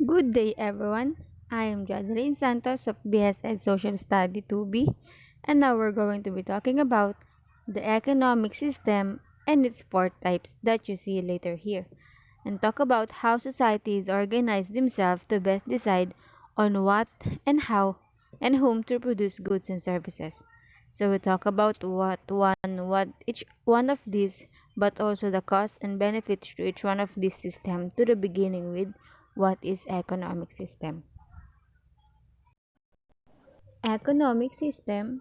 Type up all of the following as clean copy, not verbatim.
Good day, everyone. I am Jadeline Santos of BSN Social Study 2B, and now we're going to be talking about the economic system and its four types that you see later here, and talk about how societies organize themselves to best decide on what and how and whom to produce goods and services. So we talk about what each one of these, but also the cost and benefits to each one of these system to the beginning with what is economic system. Economic system.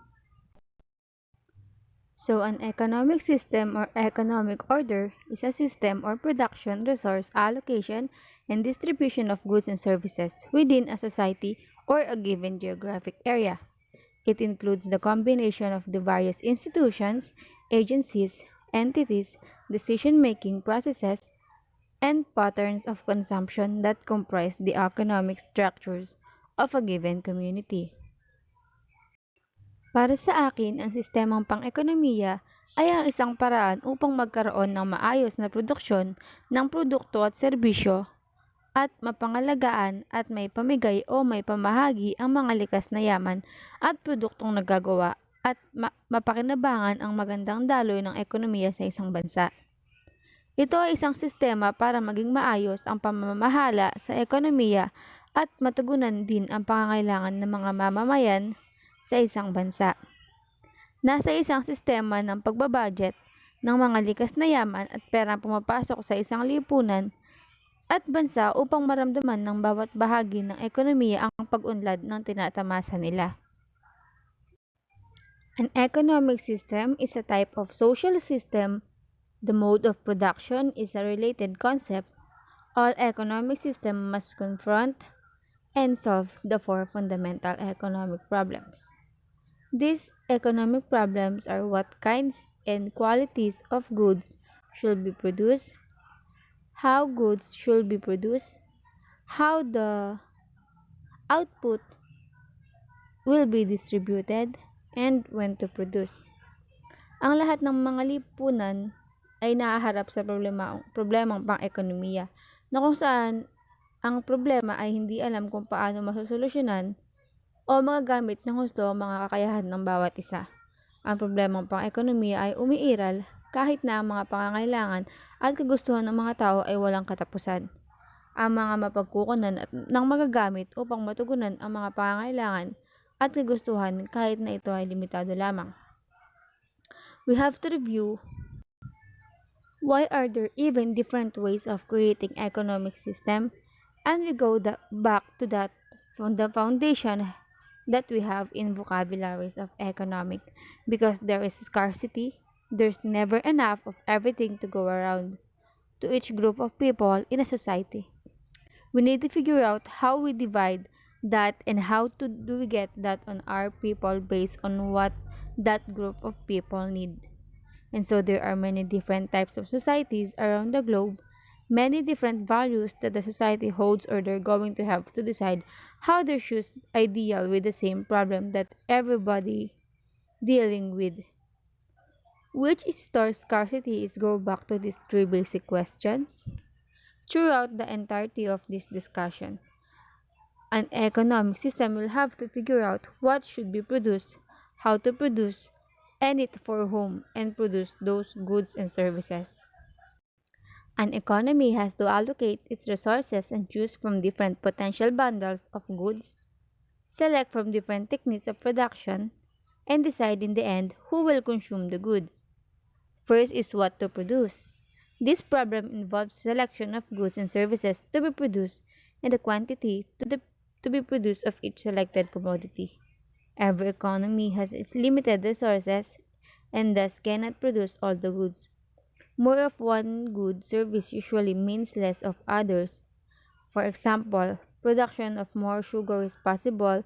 So an economic system or economic order is a system or production, resource allocation, and distribution of goods and services within a society or a given geographic area. It includes the combination of the various institutions, agencies, entities, decision-making processes, and patterns of consumption that comprise the economic structures of a given community. Para sa akin, ang sistemang pang-ekonomiya ay ang isang paraan upang magkaroon ng maayos na produksyon ng produkto at serbisyo at mapangalagaan at may pamigay o may pamahagi ang mga likas na yaman at produktong nagagawa at mapakinabangan ang magandang daloy ng ekonomiya sa isang bansa. Ito ay isang sistema para maging maayos ang pamamahala sa ekonomiya at matugunan din ang pangangailangan ng mga mamamayan sa isang bansa. Nasa isang sistema ng pagbabudget ng mga likas na yaman at perang pumapasok sa isang lipunan at bansa upang maramdaman ng bawat bahagi ng ekonomiya ang pag-unlad ng tinatamasa nila. An economic system is a type of social system. The mode of production is a related concept. All economic systems must confront and solve the four fundamental economic problems. These economic problems are what kinds and qualities of goods should be produced, how goods should be produced, how the output will be distributed, and when to produce. Ang lahat ng mga lipunan ay nahaharap sa problemang pang-ekonomiya na kung saan ang problema ay hindi alam kung paano masosolusyonan o magagamit ng husto ang mga kakayahan ng bawat isa. Ang problemang pang-ekonomiya ay umiiral kahit na ang mga pangangailangan at kagustuhan ng mga tao ay walang katapusan. Ang mga mapagkukunan at ng magagamit upang matugunan ang mga pangangailangan at kagustuhan kahit na ito ay limitado lamang. We have to review why are there even different ways of creating economic system, and we go back to that from the foundation that we have in vocabularies of economic, because there is scarcity, there's never enough of everything to go around to each group of people in a society. We need to figure out how we divide that and how to do we get that on our people based on what that group of people need. And so there are many different types of societies around the globe, many different values that the society holds, or they're going to have to decide how they choose ideal with the same problem that everybody dealing with. Which store scarcity is go back to these three basic questions. Throughout the entirety of this discussion, an economic system will have to figure out what should be produced, how to produce, and it for whom, and produce those goods and services. An economy has to allocate its resources and choose from different potential bundles of goods, select from different techniques of production, and decide in the end who will consume the goods. First is what to produce. This problem involves selection of goods and services to be produced and the quantity to be produced of each selected commodity. Every economy has its limited resources and thus cannot produce all the goods. More of one good service usually means less of others. For example, production of more sugar is possible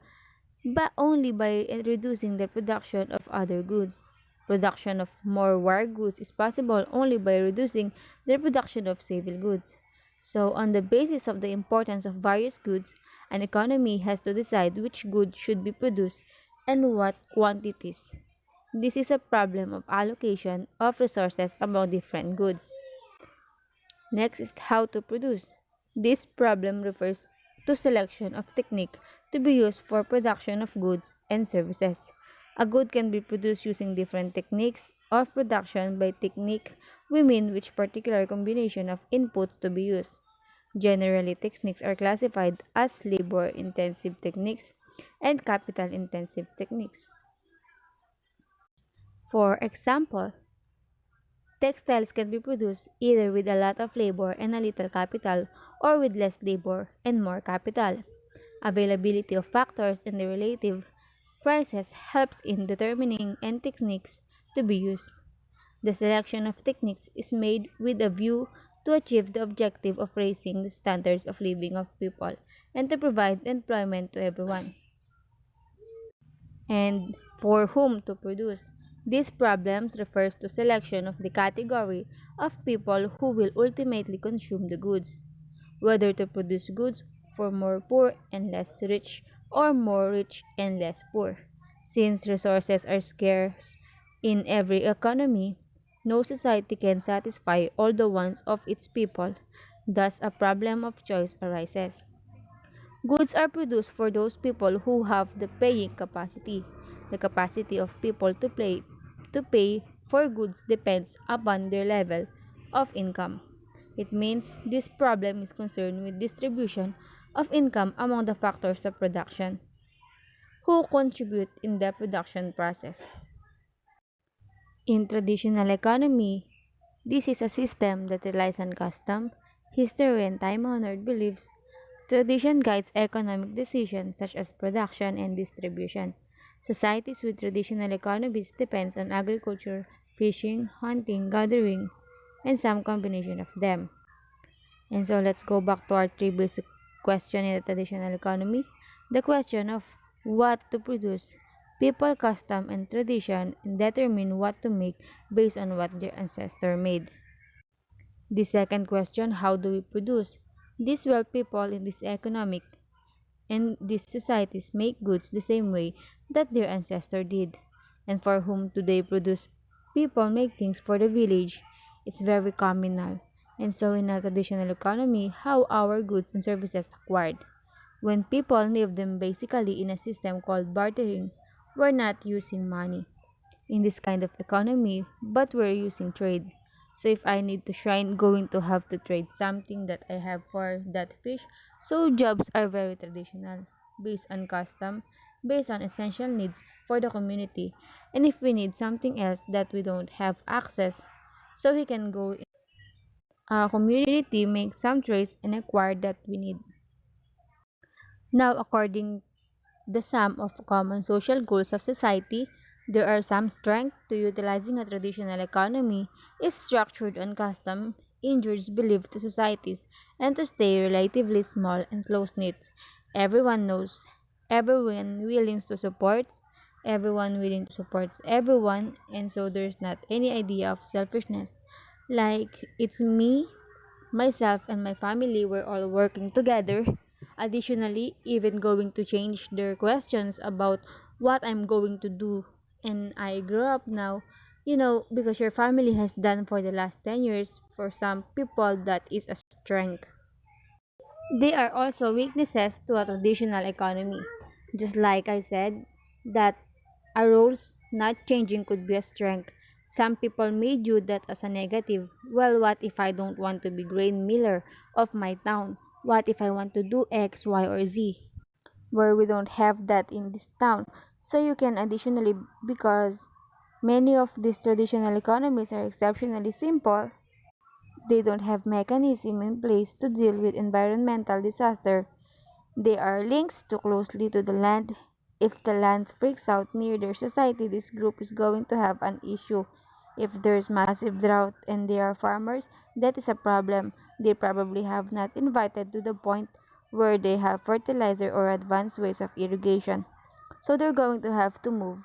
but only by reducing the production of other goods. Production of more wire goods is possible only by reducing the production of civil goods. So, on the basis of the importance of various goods, an economy has to decide which goods should be produced and what quantities. This is a problem of allocation of resources among different goods. Next is how to produce. This problem refers to selection of technique to be used for production of goods and services. A good can be produced using different techniques of production. By technique, we mean which particular combination of inputs to be used. Generally, techniques are classified as labor-intensive techniques and capital-intensive techniques. For example, textiles can be produced either with a lot of labor and a little capital or with less labor and more capital. Availability of factors and the relative prices helps in determining and techniques to be used. The selection of techniques is made with a view to achieve the objective of raising the standards of living of people and to provide employment to everyone. And for whom to produce. These problems refers to selection of the category of people who will ultimately consume the goods, whether to produce goods for more poor and less rich or more rich and less poor. Since resources are scarce in every economy, no society can satisfy all the wants of its people. Thus, a problem of choice arises. Goods are produced for those people who have the paying capacity. The capacity of people to pay for goods depends upon their level of income. It means this problem is concerned with distribution of income among the factors of production who contribute in the production process. In traditional economy, this is a system that relies on custom, history, and time-honored beliefs. Tradition guides economic decisions such as production and distribution. Societies with traditional economies depends on agriculture, fishing, hunting, gathering, and some combination of them. And so let's go back to our three basic question in the traditional economy. The question of what to produce. People, custom, and tradition determine what to make based on what their ancestor made. The second question, how do we produce? These well people in this economic and these societies make goods the same way that their ancestor did. And for whom do they produce? People make things for the village. It's very communal. And so in a traditional economy, how our goods and services acquired. When people live them basically in a system called bartering, we're not using money in this kind of economy, but we're using trade. So if I need to shrine, going to have to trade something that I have for that fish. So jobs are very traditional, based on custom, based on essential needs for the community. And if we need something else that we don't have access, so we can go in a community, make some trades and acquire that we need. Now, according the sum of common social goals of society, there are some strength to utilizing a traditional economy is structured on custom, injures believed to societies, and to stay relatively small and close-knit. Everyone knows, everyone willing to support, everyone willing to support everyone, and so there's not any idea of selfishness. Like, it's me, myself, and my family were all working together. Additionally, even going to change their questions about what I'm going to do. And I grew up now, because your family has done for the last 10 years, for some people, that is a strength. They are also weaknesses to a traditional economy. Just like I said, that a rules not changing could be a strength. Some people may view that as a negative. Well, what if I don't want to be grain miller of my town? What if I want to do X, Y, or Z? Where we don't have that in this town. So you can additionally, because many of these traditional economies are exceptionally simple, they don't have mechanism in place to deal with environmental disaster. They are linked too closely to the land. If the land freaks out near their society, this group is going to have an issue. If there's massive drought and they are farmers, that is a problem. They probably have not invited to the point where they have fertilizer or advanced ways of irrigation. So they're going to have to move.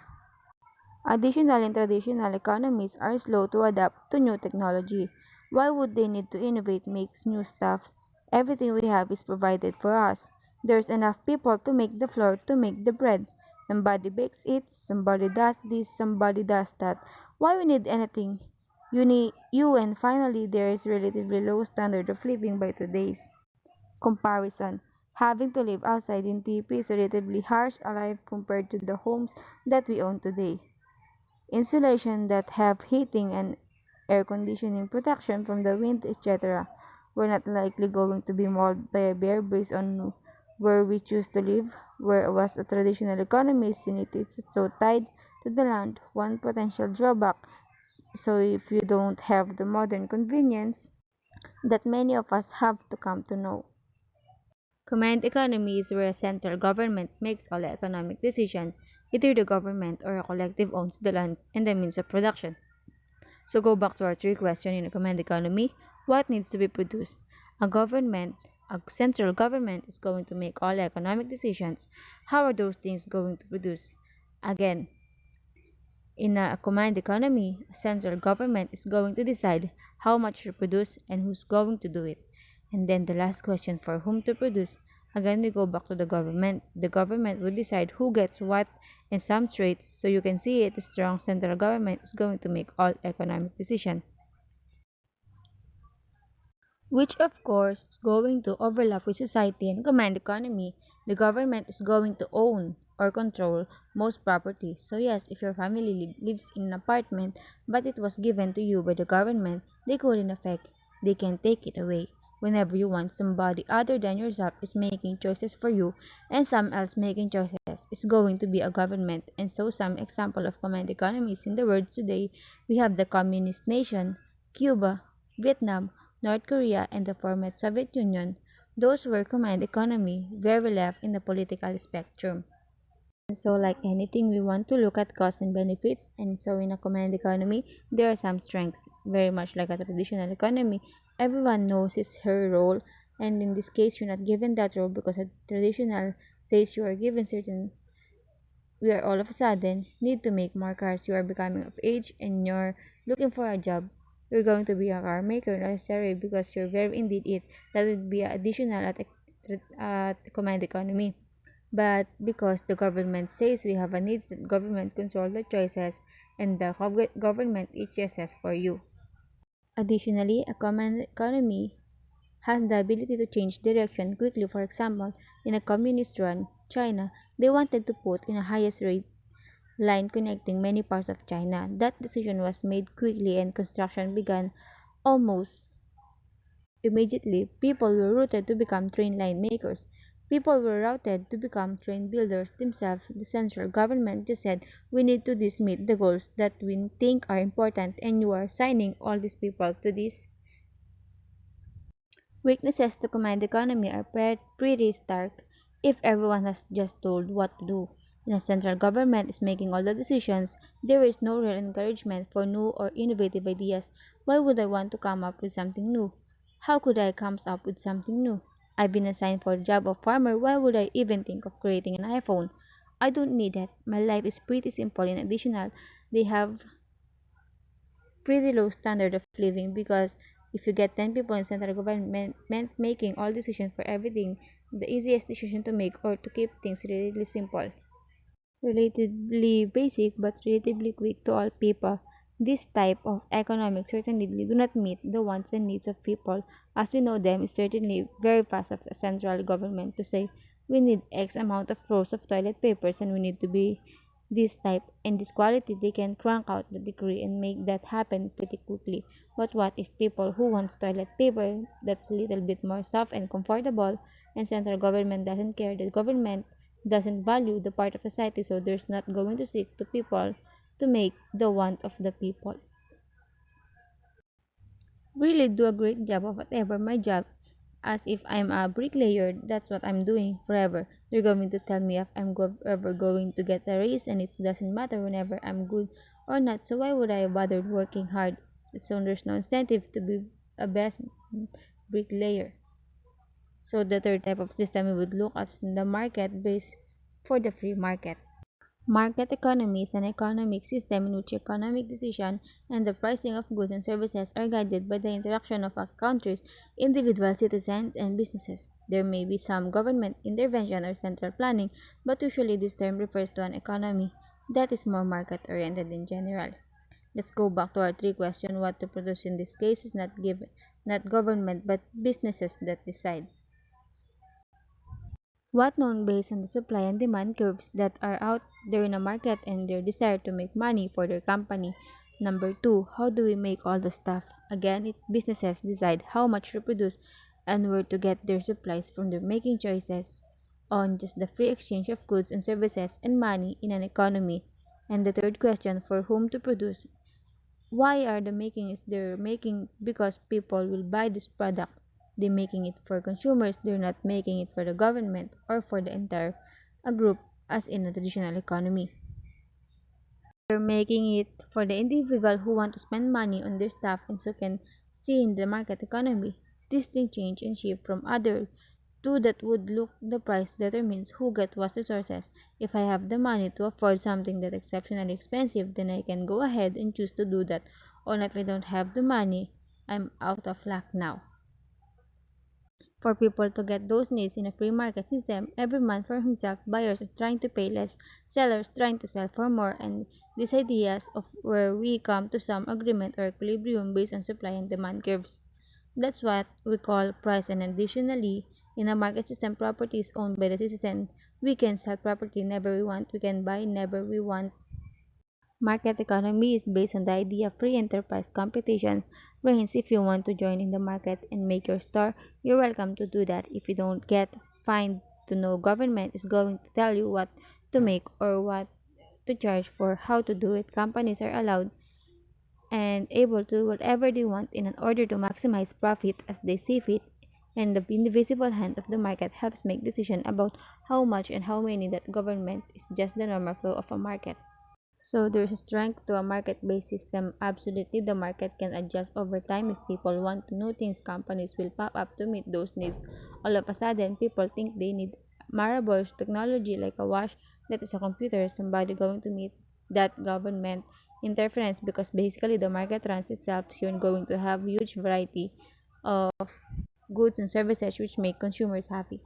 Additionally, traditional economies are slow to adapt to new technology. Why would they need to innovate, make new stuff? Everything we have is provided for us. There's enough people to make the flour to make the bread. Somebody bakes it, somebody does this, somebody does that. Why we need anything? You and finally there is relatively low standard of living by today's comparison. Having to live outside in TP is relatively harsh alive compared to the homes that we own today. Insulation that have heating and air conditioning protection from the wind, etc. We're not likely going to be mauled by a bear based on where we choose to live, where was a traditional economy since it is so tied to the land. One potential drawback, so if you don't have the modern convenience that many of us have to come to know. Command economy is where a central government makes all economic decisions. Either the government or a collective owns the lands and the means of production. So go back to our three questions in a command economy. What needs to be produced? A central government is going to make all economic decisions. How are those things going to produce? Again, in a command economy, a central government is going to decide how much to produce and who's going to do it. And then the last question for whom to produce. Again, we go back to the government. The government will decide who gets what and some traits, so you can see it. A strong central government is going to make all economic decisions, which of course is going to overlap with society and command economy. The government is going to own or control most property. So yes, if your family lives in an apartment but it was given to you by the government, they could in effect, they can take it away. Whenever you want somebody other than yourself is making choices for you and some else making choices is going to be a government. And so some example of command economies in the world today, we have the communist nation, Cuba, Vietnam, North Korea, and the former Soviet Union. Those were command economy, very left in the political spectrum. And so, like anything, we want to look at costs and benefits. And so, in a command economy, there are some strengths. Very much like a traditional economy, everyone knows his her role. And in this case, you're not given that role because a traditional says you are given certain. We are all of a sudden need to make more cars. You are becoming of age and you're looking for a job. You're going to be a car maker necessarily because you're very indeed it. That would be additional at command economy. But because the government says we have a needs, the government control the choices and the government is choices for you. Additionally, a command economy has the ability to change direction quickly. For example, in a communist run China, they wanted to put in a highest rate line connecting many parts of China. That decision was made quickly and construction began almost immediately. People were routed to become train line makers. People were routed to become train builders themselves. The central government just said, we need to this meet the goals that we think are important, and you are signing all these people to this. Weaknesses to command economy are pretty stark if everyone has just told what to do. And the central government is making all the decisions, there is no real encouragement for new or innovative ideas. Why would I want to come up with something new? How could I come up with something new? I've been assigned for the job of farmer, why would I even think of creating an iPhone? I don't need that. My life is pretty simple. In addition, they have pretty low standard of living because if you get 10 people in central government making all decisions for everything, the easiest decision to make or to keep things relatively simple, relatively basic but relatively quick to all people. This type of economics certainly do not meet the wants and needs of people as we know them is certainly very fast of the central government to say we need X amount of rolls of toilet papers and we need to be this type and this quality. They can crank out the degree and make that happen pretty quickly. But what if people who wants toilet paper that's a little bit more soft and comfortable and central government doesn't care? The government doesn't value the part of society, so there's not going to seek to people to make the want of the people. Really do a great job of whatever my job, as if I'm a bricklayer, that's what I'm doing forever. They're going to tell me if I'm ever going to get a raise, and it doesn't matter whenever I'm good or not. So why would I bother working hard? So there's no incentive to be a best bricklayer. So the third type of system we would look at the market based for the free market. Market economy is an economic system in which economic decision and the pricing of goods and services are guided by the interaction of a country's individual citizens and businesses. There may be some government intervention or central planning, but usually this term refers to an economy that is more market oriented in general. Let's go back to our three question. What to produce in this case is not government but businesses that decide. What known based on the supply and demand curves that are out there in the market and their desire to make money for their company. Number two, how do we make all the stuff? Again, businesses decide how much to produce and where to get their supplies from their making choices on just the free exchange of goods and services and money in an economy. And the third question, for whom to produce? Why are the making is they're making because people will buy this product. They're making it for consumers, they're not making it for the government or for the entire a group as in a traditional economy. They're making it for the individual who want to spend money on their stuff and so can see in the market economy. This thing change and shift from other two that would look the price determines who get what resources. If I have the money to afford something that exceptionally expensive, then I can go ahead and choose to do that. Or if I don't have the money, I'm out of luck now. For people to get those needs in a free market system every month for himself, buyers are trying to pay less, sellers trying to sell for more, and these ideas of where we come to some agreement or equilibrium based on supply and demand curves. That's what we call price and additionally in a market system property is owned by the citizen. We can sell property never we want, we can buy never we want. Market economy is based on the idea of free enterprise competition. Hence, if you want to join in the market and make your store, you're welcome to do that. If you don't get fined to know government is going to tell you what to make or what to charge for how to do it. Companies are allowed and able to do whatever they want in order to maximize profit as they see fit. And the invisible hand of the market helps make decision about how much and how many that government is just the normal flow of a market. So there's a strength to a market-based system. Absolutely, the market can adjust over time. If people want to know things, companies will pop up to meet those needs. All of a sudden, people think they need marvelous technology like a watch that is a computer. Somebody going to meet that government interference because basically the market runs itself. So you're going to have huge variety of goods and services which make consumers happy.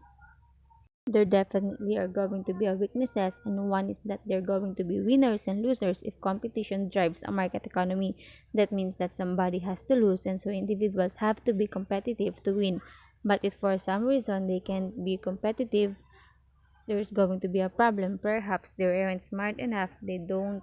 There definitely are going to be a weaknesses, and one is that there are going to be winners and losers if competition drives a market economy. That means that somebody has to lose, and so individuals have to be competitive to win. But if for some reason they can't be competitive, there's going to be a problem. Perhaps they aren't smart enough, they don't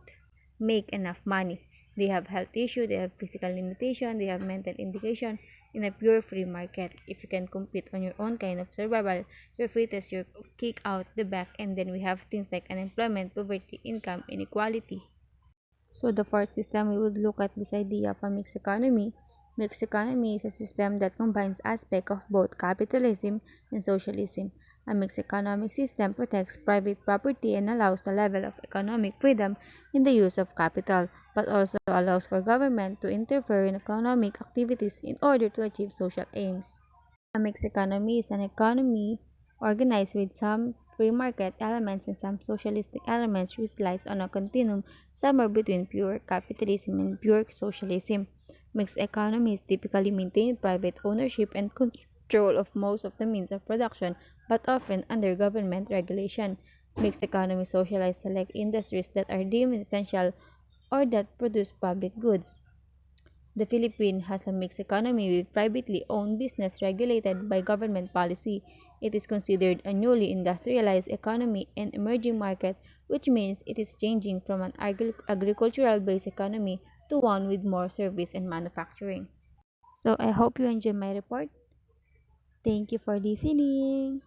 make enough money. They have health issue, they have physical limitation, they have mental indication in a pure free market. If you can compete on your own kind of survival, your fittest, you kick out the back, and then we have things like unemployment, poverty, income, inequality. So the fourth system, we would look at this idea of a mixed economy. Mixed economy is a system that combines aspects of both capitalism and socialism. A mixed economic system protects private property and allows a level of economic freedom in the use of capital, but also allows for government to interfere in economic activities in order to achieve social aims. A mixed economy is an economy organized with some free market elements and some socialistic elements which lies on a continuum somewhere between pure capitalism and pure socialism. Mixed economies typically maintain private ownership and control of most of the means of production, but often under government regulation. Mixed economies socialize select industries that are deemed essential or that produce public goods. The Philippines has a mixed economy with privately owned business regulated by government policy. It is considered a newly industrialized economy and emerging market, which means it is changing from an agricultural based economy to one with more service and manufacturing. So I hope you enjoy my report. Thank you for listening.